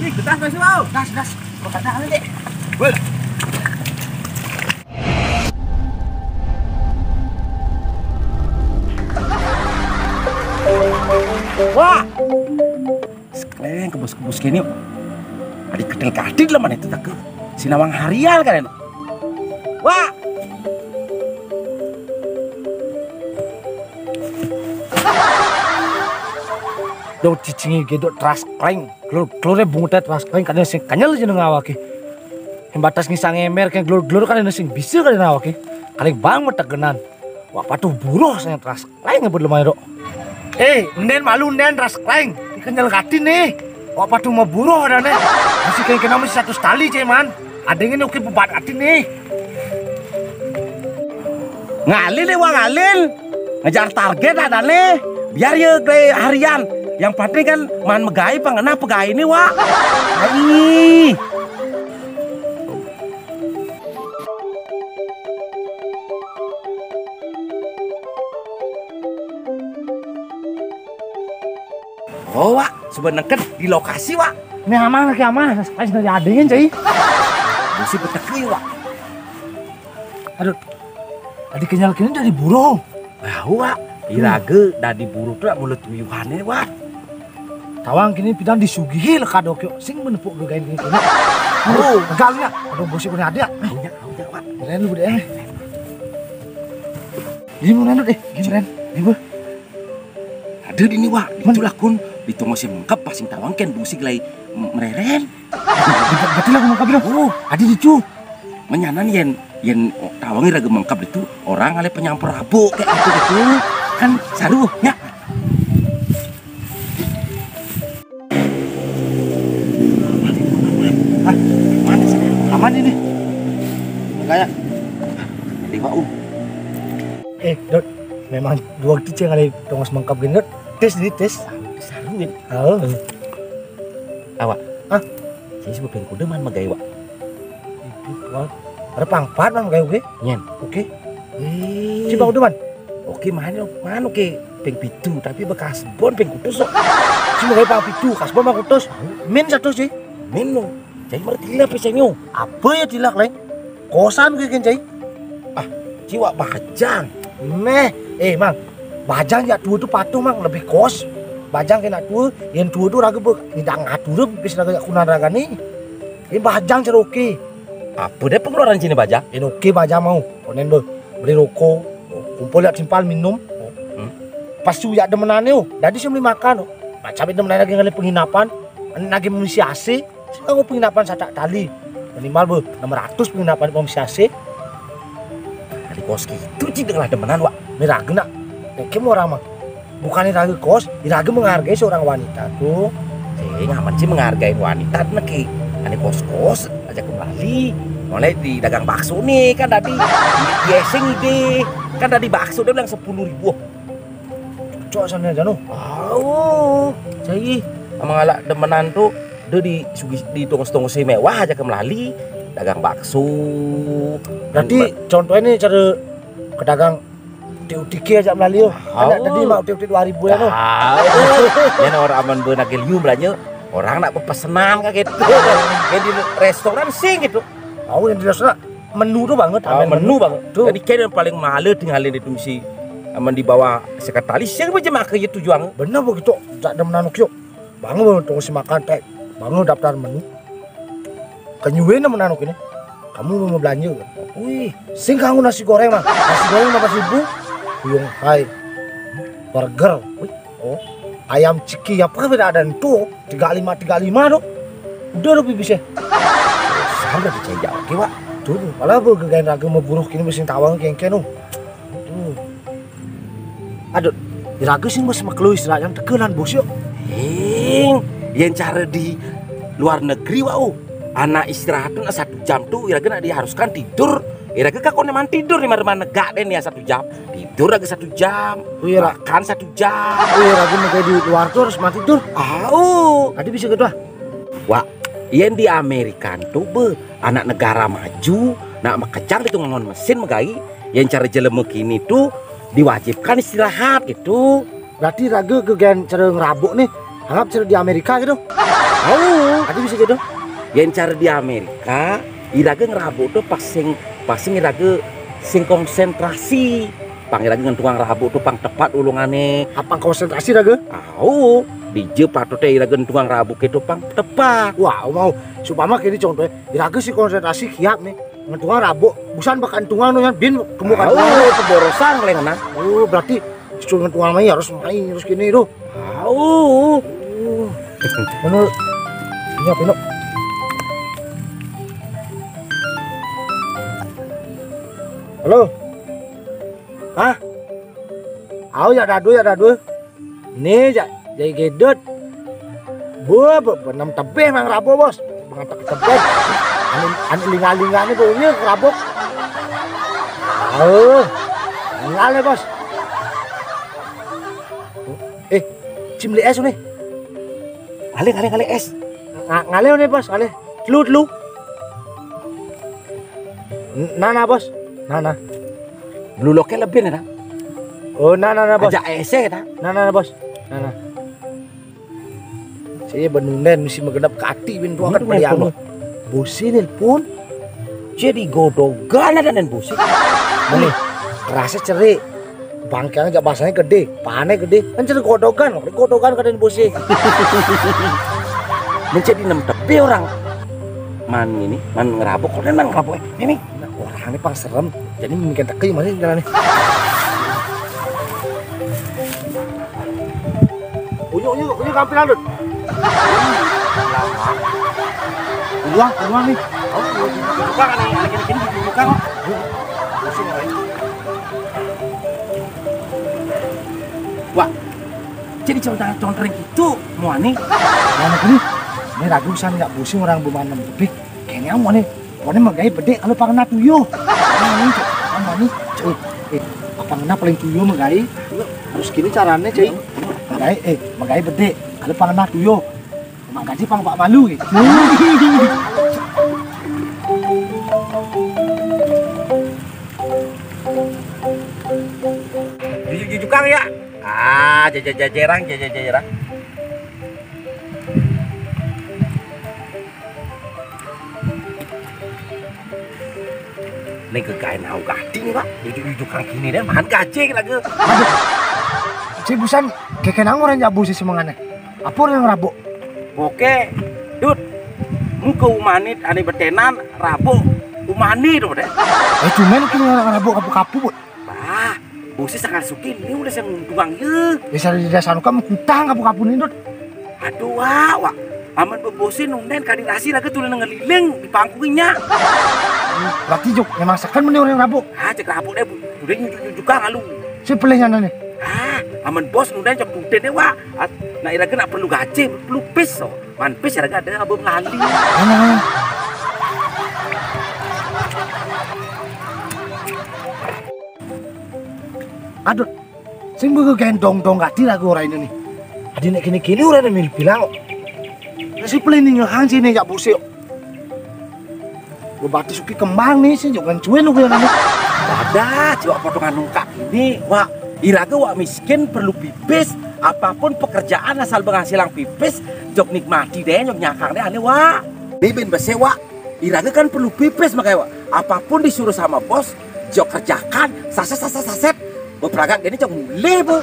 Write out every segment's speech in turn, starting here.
Ih, getas masih mau. Das. Kok tak ada dek. Woi. Wah. Sekeleng kebus-kebus gini. Adik ketil-kadit lah mana itu tak ke. Sinawang harial kan. Wah. Dok cicingi gitu teras kleng, klore bunguta teras kleng kadang sing kanyal aja ngawake. Batas ngisang emer kan glor kan sing bisa kan ngawake. Kali bang metegenan. Wah patuh buruh saya teras kleng ngebut lumayan dok. Nden malu nden teras kleng, kanyal katin nih. Wah patuh mau buruh ada nih. Masih kayak kena masih satu tali ceman. Ada yang oke bubat katin nih. Ngalil nih wah ngalil. Ngejar target ada nih. Biar ya harian. Yang penting kan man megai pangena pegai ini wak. Ai. Oh wak, sebenarnya di lokasi wak. Ini aman lagi aman, pas dari adengin cuy. Mesti beteki wak. Aduh, adik kenyal kini dari burung. Wah wak, iraga dari burung tuh mulut tuyuhannya wak. Tawang kini pidang disugihi leka dokyo sing menepuk gegain kini. Oh, galnya. Aduh bosik punya adik. Aunya wak. Ren lu deh. Ini mau nendut deh, gini Ren. Ibu. Ada di ini wak, itulah kun ditunggu si mengkap pasing tawang ken busik lagi mereren. Betul lah mengkap bilang. Oh, adi dicu. Menyanan yen tawangi raga mengkap itu orang ale penyampur rabuk kayak gitu kan saru ya. Aman ini. Kayak dewa Dot, memang dua kecil kali tongos mengkap gini Dot. Tes. saruin. Oh. Awak. Hah? Saya sebut kuda man magai wak. Ada pangpat man kayak oke. Nyen. Oke. Coba udah man. Oke mana oke peng pitu tapi bekas bon peng kutus sok. Cuma kayak pang pitu, kasbon mah kutus. Min satu sih. Men lo. Saya mertilap pisangnya. Apa ya tilak lain? Kosan kayak cai. Jiwa bajang. Meh, mang. Bajang ya tua tu patuh mang lebih kos. Bajang kena tua, yang tua tu raga tidak ngatur bisa raga kunan raga nih. Ini bajang cara oke. Apa deh pengeluaran sini bajang? Ini oke bajang mau. Onen beli rokok, kumpul lihat simpal minum. Pas suya demenane jadi saya beli makan. Macam itu demenane lagi ngali penginapan, lagi mengisi AC. Saya nggak penginapan satak tali. Minimal 600 penginapan mengisi AC. Dari kos gitu sih dengan demenan wak. Miraga nak, kayak orang mah. Bukan iraga kos, iraga menghargai seorang wanita tuh. Ngaman sih menghargai wanita neki. Ada kos-kos aja kembali. Mulai di dagang bakso nih kan tadi di esing ide. Kan tadi bakso dia bilang 10.000. Cocok sana aja no. Oh, cai. Emang ala demenan tuh dia di tongos-tongos mewah aja kembali. Dagang bakso. Berarti contohnya nih cara kedagang tiuk-tiki aja melalui yo. Ada tadi mau tiuk-tik 2.000 ya no. Ini orang aman benagelium belanja. Orang nak pesanan kayak gitu. Kayak di restoran sih gitu. Oh yang di restoran menu tuh banget. Menu banget. Tuh. Jadi kayak yang paling mahal tinggalin itu misi aman di bawah sekretaris yang aja makan itu tujuan. Bener begitu. Tak ada menanuk yuk. Bangun tunggu si makan teh. Bangun daftar menu. Kenyuin menanuk ini. Kamu mau belanja kan? Wih, sing kamu nasi goreng mah. Nasi goreng 15.000. Kuyung hai. Burger. Wih, oh. Ayam ciki apa beda ada itu 35 tuh. Udah lebih bisa. Sampai percaya jauh ke wak. Tuh, malah bergegain raga mau buruh kini mesin tawang kengken tuh. Aduh, iraga sih mas maklu istirahat yang tegelan bos yuk. Yang cara di luar negeri wau. Anak istirahat tuh 1 jam tuh iraga diharuskan tidur. Iraga kakone man tidur di mana-mana gak den ya 1 jam. Tidur lagi 1 jam. Makan 1 jam. Iraga mau di luar tuh harus mati tidur. Adi bisa gitu ah. Wah, yang di Amerika tuh anak negara maju, nak makecang itu ngon mesin megai. Yang cara jelema kini tuh diwajibkan istirahat gitu. Berarti raga kegiatan cara ngerabuk nih Anggap cari di Amerika gitu. Oh, Ada bisa gitu. yang cari di Amerika, iraga ngerabuk tuh pasing iraga sing konsentrasi. Pang iraga ngentuang rabuk tuh pang tepat ulungane. Apa konsentrasi raga? Au, di Jepang tuh iraga ngentuang rabuk itu pang tepat. Wah, mau supama kini contohnya, iraga sih konsentrasi kiap nih. Ngentungan rabuk, bukan bakan tungan nih bin kemukan. Oh, keborosan leng nah. Oh, berarti cuma ngentungan main harus gini tuh. Au. Menurut ini apa ini? Halo? Hah? Aku ya dadu. Nih jadi gedut. Benam tebeh mang rabo bos. Mengatak tebeh. Ani linga-linga nih punya rabo. Linga bos. Cimli es nih. Kali es. Ngale nih bos, ngale. Telu. Nana bos. Nana. Blue loke lebih nih. Oh, nana bos. Aja ese ta. Nana bos. Nana. Saya benunden mesti mengenap kati bin tuang kan beliau. Bosi nelpon. Jadi godogan ada dan busik. Nih, kerasa cerik. Bangkangnya bahasanya gede, pane gede. Kan ceri godogan kadang bosi. Menjadi nem tepi orang. Man ngerabuk, kok man ngerabuk. Ini Orang ini pang serem. Jadi mungkin teki mana jalan nih. Unyu kampilan dud. Uang nih. buka kan nih, gini dibuka kok. Wah, jadi contoh gitu, mau nih. Mana ini ragusan nggak pusing orang bumanem tapi kayaknya mau nih magai bede kalau pangan tuyo. Mana nih, cuy, apa ngena paling tuyo magai? Harus gini caranya cuy. Magai bede kalau pangan tuyo. Magaji pang pak malu gitu. Jujur kang ya. Ah, jajarang. Nih kekain au gading pak. Jujur kang gini deh, mahan gaji lagi. Si busan kekenang orang jabu sih semangatnya. Apa orang rabuk? Oke, dud. Engkau umanit ane betenan rabuk umani tuh deh. Cuman kini orang rabuk kapu-kapu bud. Bah, busi sangat sukin ini udah saya nguntungang ye. Bisa di desa kamu kutang kapu-kapu nih dud. Aduh wah. Aman bebosin nunden kadinasi lagi tuh ngeliling di pangkunya. Berarti juk memang sekan meni orang rabuk. Ah, cek rabuk deh, udah nyujuk ngalu. Si pelihnya nih. Ah, aman bos nunden cek nunden deh wah. Nah iraga nak perlu gaji, perlu pis so. Man pis iraga ada abang ngali. Aduh, sing buku gendong gati lagu orang ini nih. Adi nek kini orang ini bilang. Si pelini ngehang sini jak busik. Gue bati suki kembang nih sih jangan cuy lu gue nanya. Ada coba potongan nungkak ini wah. Iraga wak miskin perlu pipis, apapun pekerjaan asal penghasilan pipis, jok nikmati deh, jok nyakang deh aneh wak. Beben bese wak, Iraga kan perlu pipis makanya wak. Apapun disuruh sama bos, jok kerjakan, saset, beperagak gini jok mulai bu.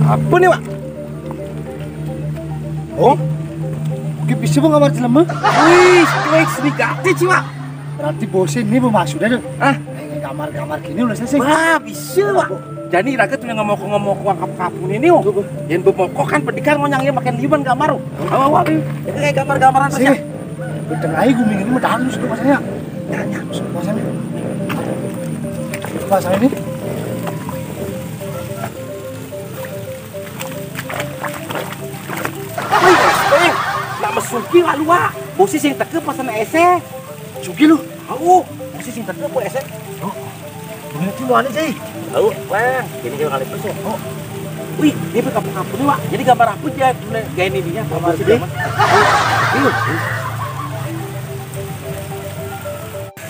Apa nih, Wak? Oh? Oke, bisa bang ngamar jelema? Wih, cuek sedikit sih, Wak. Berarti bosin ini bermaksud ada. Ah, kamar gini udah selesai. wah, bisa, Wak. Jadi Iraga tuh yang ngomong uang kapu-kapu ini, Wak. Yang bermokok kan pendidikan mau nyangnya makan liban gambar. Wak, ini kayak gambar-gambaran sih. Tengah guming ini mah halus tuh pasangnya. Nyanyi pasangnya. Pasang ini. Wih, Beng, nak mesuki lah lu wak. Bosi sing teke pas sama ese. Sugi lu. Tahu, bosi sing teke po ese. Ini tuh mana sih? Tahu, Bang. Ini jangan kali pesu. Oh. Wih, ini kampung-kampung nih, Wak. Jadi gambar apa dia kayak ini dia gambar sih.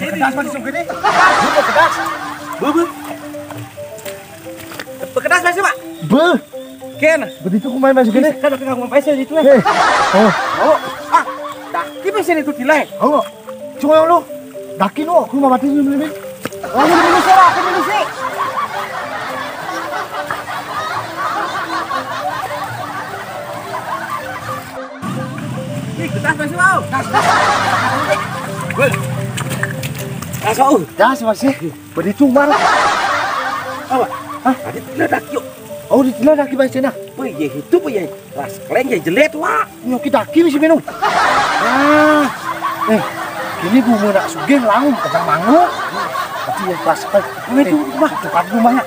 Pedas masih sugi nih. Pedas. Be. Pedas masih, Pak. Be. Ken. Begitu ku main masuk ini. Kan udah ngomong pesen itu ya. Oh. Oh. Ah. Dah, di pesen itu dileh. Oh. Cuma yang lu. Daki nu, aku mau mati ini. Oh, ini Indonesia lah, Indonesia. Ih, pedas masih mau. Das mau. Das masih. Begitu marah. Apa? Hah? Ada ledak yuk. Oh, di telah daki bahasa nah. Wih, ya itu apa ya? Ras kleng ya jelet, Wak. Nyoki daki masih minum. Ah. Kini gue mau nak sugeng langung kejang mangu. Tapi yang kelas kan. Itu mah tempat rumahnya.